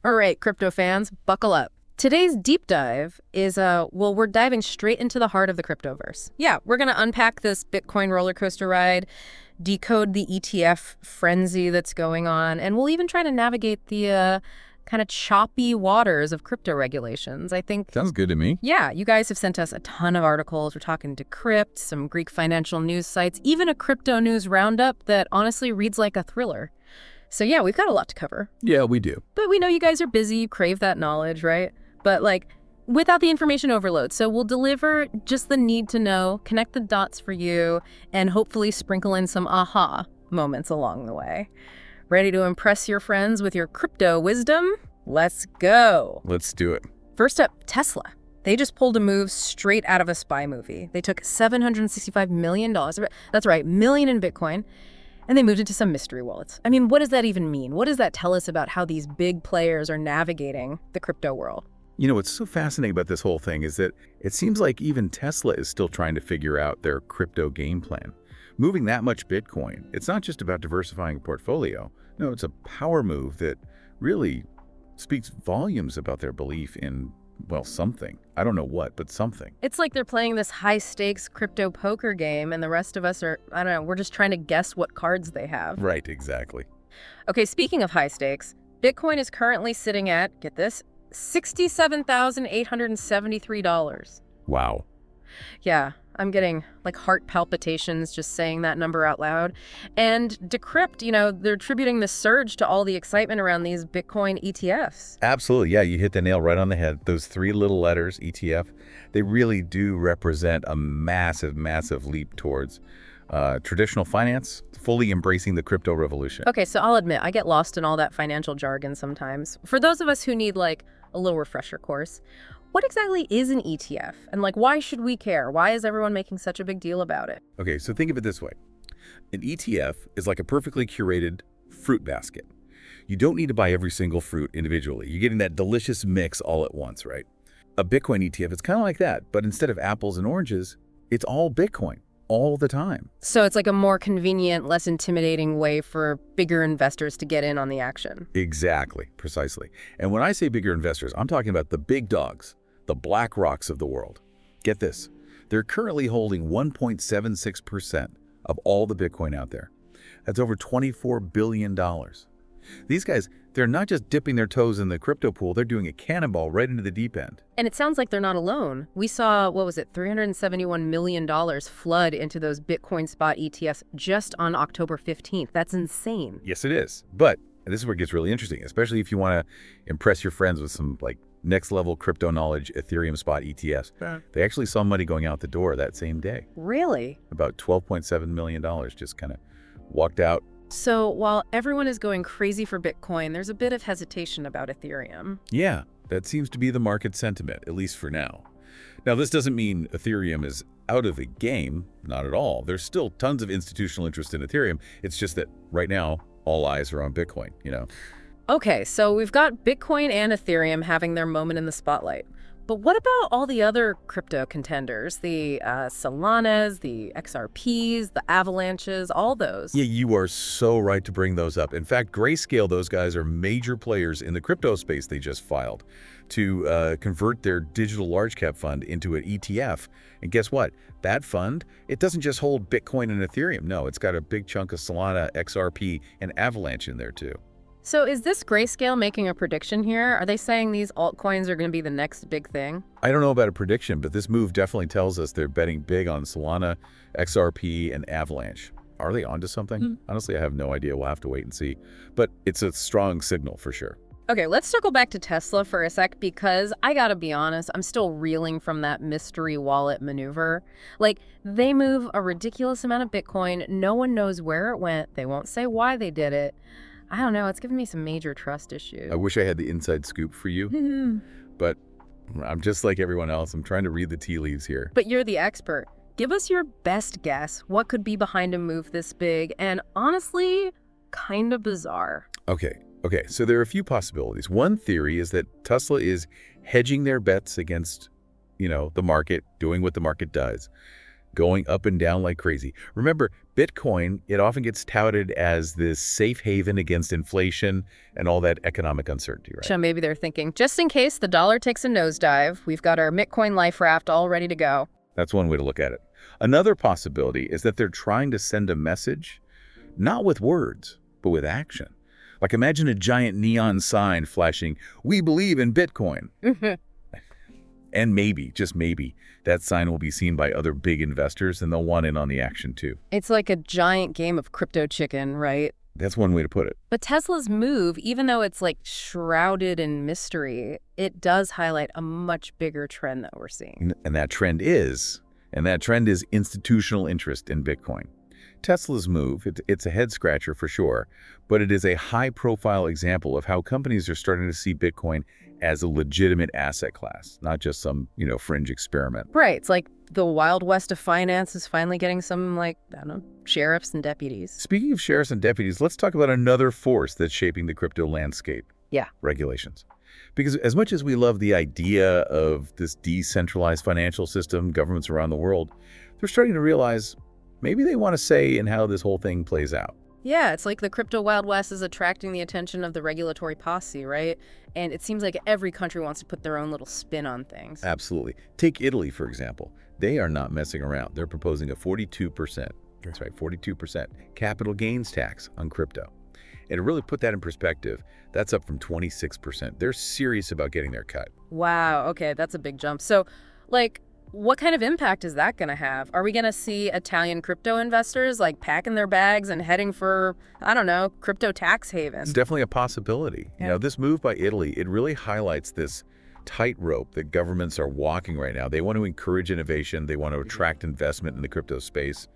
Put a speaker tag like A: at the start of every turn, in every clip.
A: All right, crypto fans, buckle up. Today's deep dive is, we're diving straight into the heart of the cryptoverse. Yeah, we're going to unpack this Bitcoin roller coaster ride, decode the ETF frenzy that's going on, and we'll even try to navigate the kind of choppy waters of crypto regulations. I think...
B: Sounds good to me.
A: Yeah, you guys have sent us a ton of articles. We're talking Decrypt, some Greek financial news sites, even a crypto news roundup that honestly reads like a thriller. So yeah, we've got a lot to cover.
B: Yeah, we do.
A: But we know you guys are busy, you crave that knowledge, right? But without the information overload. So we'll deliver just the need to know, connect the dots for you, and hopefully sprinkle in some aha moments along the way. Ready to impress your friends with your crypto wisdom? Let's go.
B: Let's do it.
A: First up, Tesla. They just pulled a move straight out of a spy movie. They took $765 million, that's right, million in Bitcoin, and they moved into some mystery wallets. I mean, what does that even mean? What does that tell us about how these big players are navigating the crypto world?
B: You know, what's so fascinating about this whole thing is that it seems like even Tesla is still trying to figure out their crypto game plan. Moving that much Bitcoin, it's not just about diversifying a portfolio. No, it's a power move that really speaks volumes about their belief in, well, something. I don't know what, but something.
A: It's like they're playing this high-stakes crypto poker game, and the rest of us are, I don't know, we're just trying to guess what cards they have.
B: Right, exactly.
A: Okay, speaking of high stakes, Bitcoin is currently sitting at, get this, $67,873.
B: Wow.
A: Yeah, I'm getting heart palpitations just saying that number out loud. And Decrypt, they're attributing the surge to all the excitement around these Bitcoin ETFs.
B: Absolutely. Yeah, you hit the nail right on the head. Those three little letters, ETF, they really do represent a massive, massive leap towards traditional finance, fully embracing the crypto revolution.
A: Okay, so I'll admit, I get lost in all that financial jargon sometimes. For those of us who need a little refresher course, what exactly is an ETF? And why should we care? Why is everyone making such a big deal about it?
B: Okay, so think of it this way. An ETF is like a perfectly curated fruit basket. You don't need to buy every single fruit individually. You're getting that delicious mix all at once, right? A Bitcoin ETF is kind of like that, but instead of apples and oranges, it's all Bitcoin all the time.
A: So it's a more convenient, less intimidating way for bigger investors to get in on the action.
B: Exactly, precisely. And when I say bigger investors, I'm talking about the big dogs, the black rocks of the world. Get this, they're currently holding 1.76% of all the Bitcoin out there. That's over $24 billion. These guys, they're not just dipping their toes in the crypto pool, they're doing a cannonball right into the deep end.
A: And it sounds like they're not alone. We saw, $371 million flood into those Bitcoin spot ETFs just on October 15th. That's insane.
B: Yes, it is. But this is where it gets really interesting, especially if you want to impress your friends with some next level crypto knowledge Ethereum spot ETFs. They actually saw money going out the door that same day.
A: Really?
B: About $12.7 million just kind of walked out.
A: So while everyone is going crazy for Bitcoin, there's a bit of hesitation about Ethereum.
B: Yeah, that seems to be the market sentiment, at least for now. Now, this doesn't mean Ethereum is out of the game, not at all. There's still tons of institutional interest in Ethereum. It's just that right now, all eyes are on Bitcoin,
A: Okay, so we've got Bitcoin and Ethereum having their moment in the spotlight. But what about all the other crypto contenders? The Solanas, the XRPs, the Avalanches, all those?
B: Yeah, you are so right to bring those up. In fact, Grayscale, those guys are major players in the crypto space. They just filed to convert their digital large cap fund into an ETF. And guess what? That fund, it doesn't just hold Bitcoin and Ethereum. No, it's got a big chunk of Solana, XRP, and Avalanche in there too.
A: So is this Grayscale making a prediction here? Are they saying these altcoins are going to be the next big thing?
B: I don't know about a prediction, but this move definitely tells us they're betting big on Solana, XRP, and Avalanche. Are they onto something? Honestly, I have no idea. We'll have to wait and see. But it's a strong signal for sure.
A: Okay, let's circle back to Tesla for a sec because I gotta be honest, I'm still reeling from that mystery wallet maneuver. They move a ridiculous amount of Bitcoin. No one knows where it went. They won't say why they did it. I don't know, it's giving me some major trust issues.
B: I wish I had the inside scoop for you, but I'm just like everyone else. I'm trying to read the tea leaves here.
A: But you're the expert. Give us your best guess. What could be behind a move this big and honestly, kind of bizarre?
B: Okay, so there are a few possibilities. One theory is that Tesla is hedging their bets against, the market, doing what the market does. going up and down like crazy. Remember, Bitcoin, it often gets touted as this safe haven against inflation and all that economic uncertainty, right?
A: So maybe they're thinking, just in case the dollar takes a nosedive, we've got our Bitcoin life raft all ready to go.
B: That's one way to look at it. Another possibility is that they're trying to send a message, not with words, but with action. Like imagine a giant neon sign flashing, "We believe in Bitcoin." And maybe, just maybe, that sign will be seen by other big investors and they'll want in on the action too.
A: It's like a giant game of crypto chicken, right?
B: That's one way to put it.
A: But Tesla's move, even though it's like shrouded in mystery, it does highlight a much bigger trend that we're seeing.
B: And that trend is institutional interest in Bitcoin. Tesla's move, it's a head scratcher for sure, but it is a high-profile example of how companies are starting to see Bitcoin as a legitimate asset class, not just some, fringe experiment.
A: Right. It's like the Wild West of finance is finally getting some, sheriffs and deputies.
B: Speaking of sheriffs and deputies, let's talk about another force that's shaping the crypto landscape.
A: Yeah.
B: Regulations. Because as much as we love the idea of this decentralized financial system, governments around the world, they're starting to realize maybe they want to say in how this whole thing plays out.
A: Yeah, it's like the crypto Wild West is attracting the attention of the regulatory posse, right? And it seems like every country wants to put their own little spin on things.
B: Absolutely. Take Italy, for example. They are not messing around. They're proposing a 42%, that's right, 42% capital gains tax on crypto. And to really put that in perspective, that's up from 26%. They're serious about getting their cut.
A: Wow, okay, that's a big jump. So, what kind of impact is that going to have? Are we going to see Italian crypto investors packing their bags and heading for, crypto tax haven?
B: It's definitely a possibility.
A: Yeah.
B: This move by Italy, it really highlights this tightrope that governments are walking right now. They want to encourage innovation. They want to attract investment in the crypto space.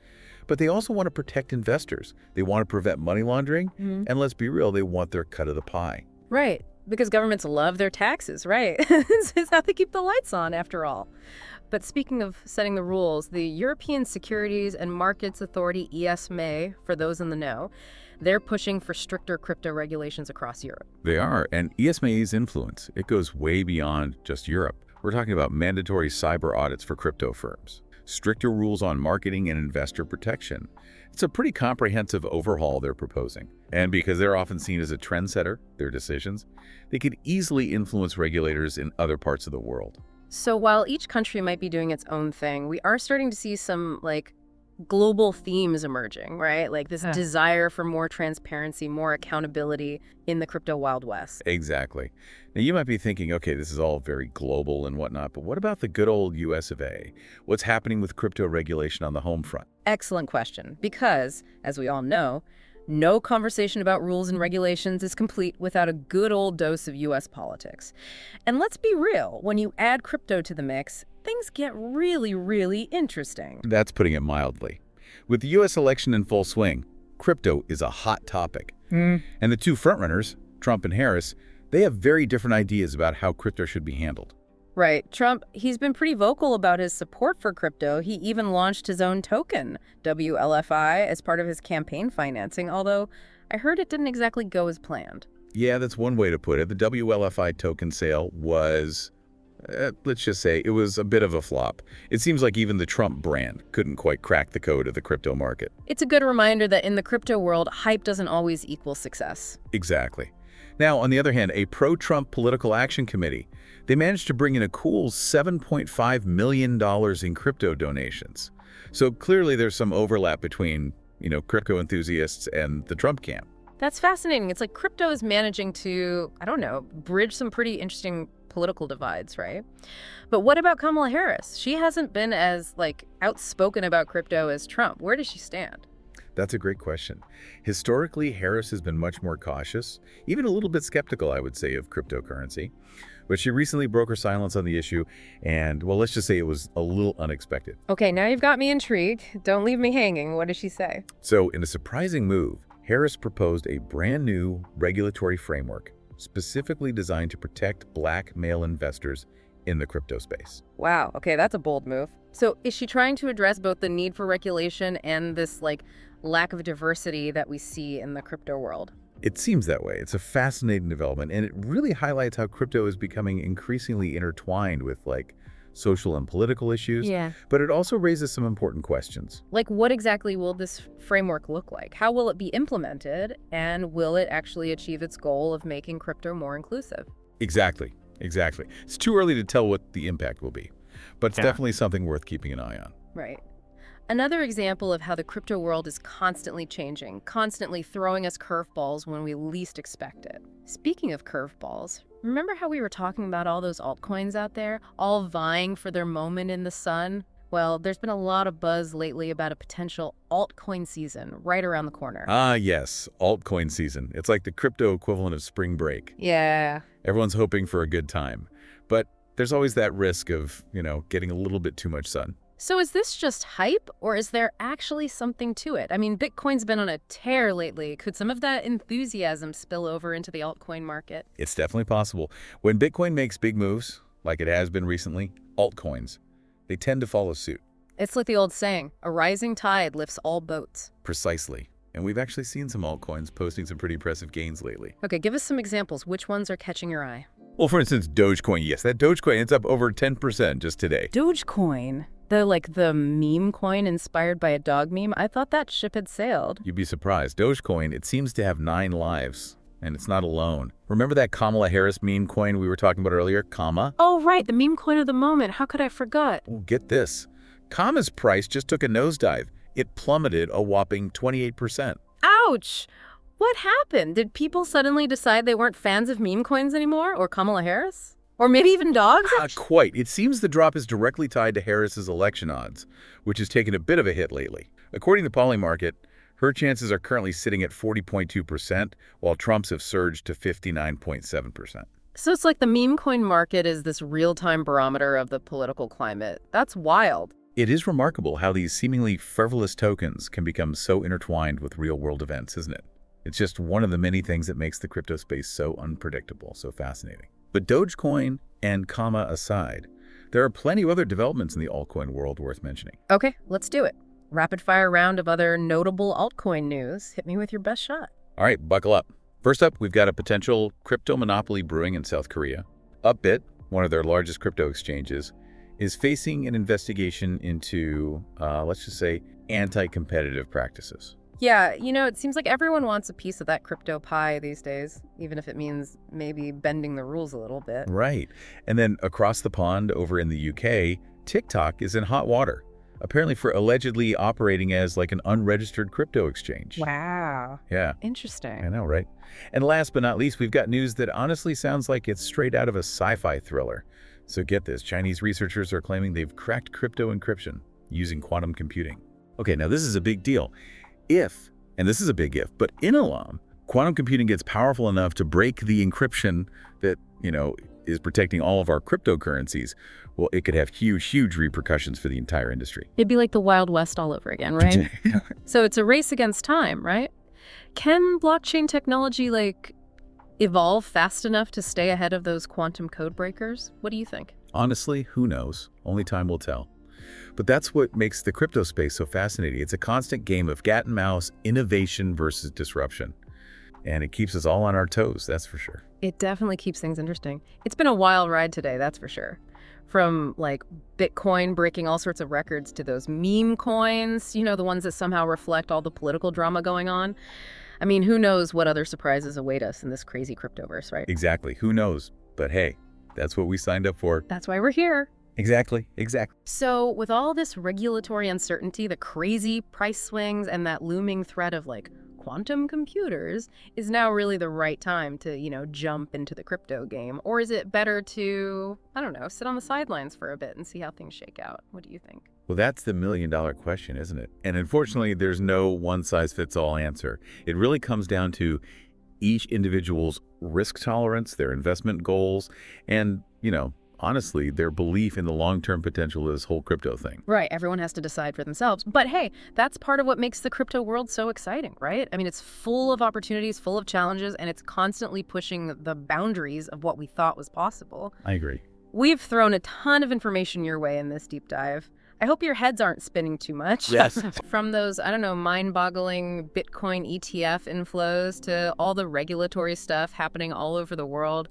B: But they also want to protect investors. They want to prevent money laundering. And let's be real, they want their cut of the pie.
A: Right, because governments love their taxes, right? It's how they keep the lights on, after all. But speaking of setting the rules, the European Securities and Markets Authority, ESMA, for those in the know, they're pushing for stricter crypto regulations across Europe.
B: They are, and ESMA's influence, it goes way beyond just Europe. We're talking about mandatory cyber audits for crypto firms, stricter rules on marketing and investor protection. It's a pretty comprehensive overhaul they're proposing. And because they're often seen as a trendsetter, their decisions, they could easily influence regulators in other parts of the world.
A: So while each country might be doing its own thing, we are starting to see some, global themes emerging, right? Like this desire for more transparency, more accountability in the crypto Wild West.
B: Exactly. Now, you might be thinking, okay, this is all very global and whatnot, but what about the good old US of A? What's happening with crypto regulation on the home front?
A: Excellent question, because, as we all know, no conversation about rules and regulations is complete without a good old dose of U.S. politics. And let's be real, when you add crypto to the mix, things get really, really interesting.
B: That's putting it mildly. With the U.S. election in full swing, crypto is a hot topic. And the two frontrunners, Trump and Harris, they have very different ideas about how crypto should be handled.
A: Right. Trump, he's been pretty vocal about his support for crypto. He even launched his own token, WLFI, as part of his campaign financing, although I heard it didn't exactly go as planned.
B: Yeah, that's one way to put it. The WLFI token sale was, let's just say, it was a bit of a flop. It seems like even the Trump brand couldn't quite crack the code of the crypto market.
A: It's a good reminder that in the crypto world, hype doesn't always equal success.
B: Exactly. Now, on the other hand, a pro-Trump political action committee, they managed to bring in a cool $7.5 million in crypto donations. So clearly there's some overlap between, crypto enthusiasts and the Trump camp.
A: That's fascinating. It's like crypto is managing to, bridge some pretty interesting political divides, right? But what about Kamala Harris? She hasn't been as, outspoken about crypto as Trump. Where does she stand?
B: That's a great question. Historically, Harris has been much more cautious, even a little bit skeptical, I would say, of cryptocurrency. But she recently broke her silence on the issue, and, well, let's just say it was a little unexpected.
A: Okay, now you've got me intrigued. Don't leave me hanging. What did she say?
B: So, in a surprising move, Harris proposed a brand new regulatory framework specifically designed to protect Black male investors in the crypto space.
A: Wow, okay, that's a bold move. So is she trying to address both the need for regulation and this, lack of diversity that we see in the crypto world?
B: It seems that way. It's a fascinating development, and it really highlights how crypto is becoming increasingly intertwined with, social and political issues,
A: Yeah.
B: but it also raises some important questions.
A: Like, what exactly will this framework look like? How will it be implemented? And will it actually achieve its goal of making crypto more inclusive?
B: Exactly. It's too early to tell what the impact will be, but it's definitely something worth keeping an eye on.
A: Right. Another example of how the crypto world is constantly changing, constantly throwing us curveballs when we least expect it. Speaking of curveballs, remember how we were talking about all those altcoins out there, all vying for their moment in the sun? Well, there's been a lot of buzz lately about a potential altcoin season right around the corner.
B: Ah, yes, altcoin season. It's like the crypto equivalent of spring break.
A: Yeah.
B: Everyone's hoping for a good time, but there's always that risk of, getting a little bit too much sun.
A: So is this just hype, or is there actually something to it? I mean, Bitcoin's been on a tear lately. Could some of that enthusiasm spill over into the altcoin market?
B: It's definitely possible. When Bitcoin makes big moves, like it has been recently, altcoins, they tend to follow suit.
A: It's like the old saying, a rising tide lifts all boats.
B: Precisely. And we've actually seen some altcoins posting some pretty impressive gains lately.
A: Okay, give us some examples. Which ones are catching your eye?
B: Well, for instance, Dogecoin. Yes, that Dogecoin, it's up over 10% just today.
A: Dogecoin? The meme coin inspired by a dog meme? I thought that ship had sailed.
B: You'd be surprised. Dogecoin, it seems to have 9 lives, and it's not alone. Remember that Kamala Harris meme coin we were talking about earlier, Kama?
A: Oh, right, the meme coin of the moment. How could I forget?
B: Well, get this. Kama's price just took a nosedive. It plummeted a whopping 28%.
A: Ouch! What happened? Did people suddenly decide they weren't fans of meme coins anymore? Or Kamala Harris? Or maybe even dogs?
B: Quite. It seems the drop is directly tied to Harris's election odds, which has taken a bit of a hit lately. According to Polymarket, her chances are currently sitting at 40.2%, while Trump's have surged to 59.7%.
A: So it's like the meme coin market is this real-time barometer of the political climate. That's wild.
B: It is remarkable how these seemingly frivolous tokens can become so intertwined with real-world events, isn't it? It's just one of the many things that makes the crypto space so unpredictable, so fascinating. But Dogecoin and Kama aside, there are plenty of other developments in the altcoin world worth mentioning.
A: Okay, let's do it. Rapid-fire round of other notable altcoin news. Hit me with your best shot.
B: All right, buckle up. First up, we've got a potential crypto monopoly brewing in South Korea. Upbit, one of their largest crypto exchanges, is facing an investigation into, let's just say, anti-competitive practices.
A: Yeah, it seems like everyone wants a piece of that crypto pie these days, even if it means maybe bending the rules a little bit.
B: Right. And then across the pond over in the UK, TikTok is in hot water, apparently for allegedly operating as like an unregistered crypto exchange.
A: Wow.
B: Yeah.
A: Interesting.
B: I know, right? And last but not least, we've got news that honestly sounds like it's straight out of a sci-fi thriller. So get this, Chinese researchers are claiming they've cracked crypto encryption using quantum computing. Okay, now this is a big deal. If, and this is a big if, but in Alam, quantum computing gets powerful enough to break the encryption that, is protecting all of our cryptocurrencies, well, it could have huge repercussions for the entire industry.
A: It'd be like the Wild West all over again, right? So it's a race against time, right? Can blockchain technology, evolve fast enough to stay ahead of those quantum code breakers? What do you think?
B: Honestly, who knows? Only time will tell. But that's what makes the crypto space so fascinating. It's a constant game of cat and mouse, innovation versus disruption. And it keeps us all on our toes, that's for sure.
A: It definitely keeps things interesting. It's been a wild ride today, that's for sure. From Bitcoin breaking all sorts of records to those meme coins, the ones that somehow reflect all the political drama going on. I mean, who knows what other surprises await us in this crazy cryptoverse, right?
B: Exactly. Who knows? But hey, that's what we signed up for.
A: That's why we're here.
B: Exactly.
A: So with all this regulatory uncertainty, the crazy price swings, and that looming threat of quantum computers, is now really the right time to, jump into the crypto game? Or is it better to, sit on the sidelines for a bit and see how things shake out? What do you think?
B: Well, that's the million-dollar question, isn't it? And unfortunately, there's no one-size-fits-all answer. It really comes down to each individual's risk tolerance, their investment goals, and, honestly, their belief in the long-term potential of this whole crypto thing.
A: Right. Everyone has to decide for themselves. But hey, that's part of what makes the crypto world so exciting, right? I mean, it's full of opportunities, full of challenges, and it's constantly pushing the boundaries of what we thought was possible.
B: I agree.
A: We've thrown a ton of information your way in this deep dive. I hope your heads aren't spinning too much.
B: Yes.
A: From those, mind-boggling Bitcoin ETF inflows to all the regulatory stuff happening all over the world.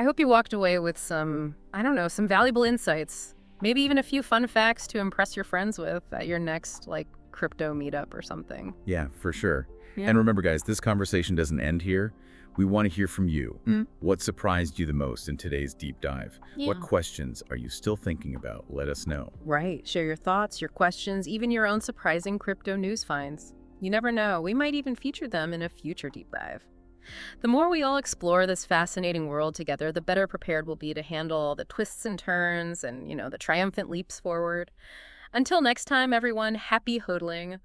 A: I hope you walked away with some valuable insights Maybe even a few fun facts to impress your friends with at your next, crypto meetup or something.
B: Yeah, for sure.
A: Yeah.
B: And remember, guys, this conversation doesn't end here. We want to hear from you.
A: Mm.
B: What surprised you the most in today's deep dive?
A: Yeah.
B: What questions are you still thinking about? Let us know.
A: Right. Share your thoughts, your questions, even your own surprising crypto news finds. You never know. We might even feature them in a future deep dive. The more we all explore this fascinating world together, the better prepared we'll be to handle the twists and turns and, the triumphant leaps forward. Until next time, everyone, happy hodling.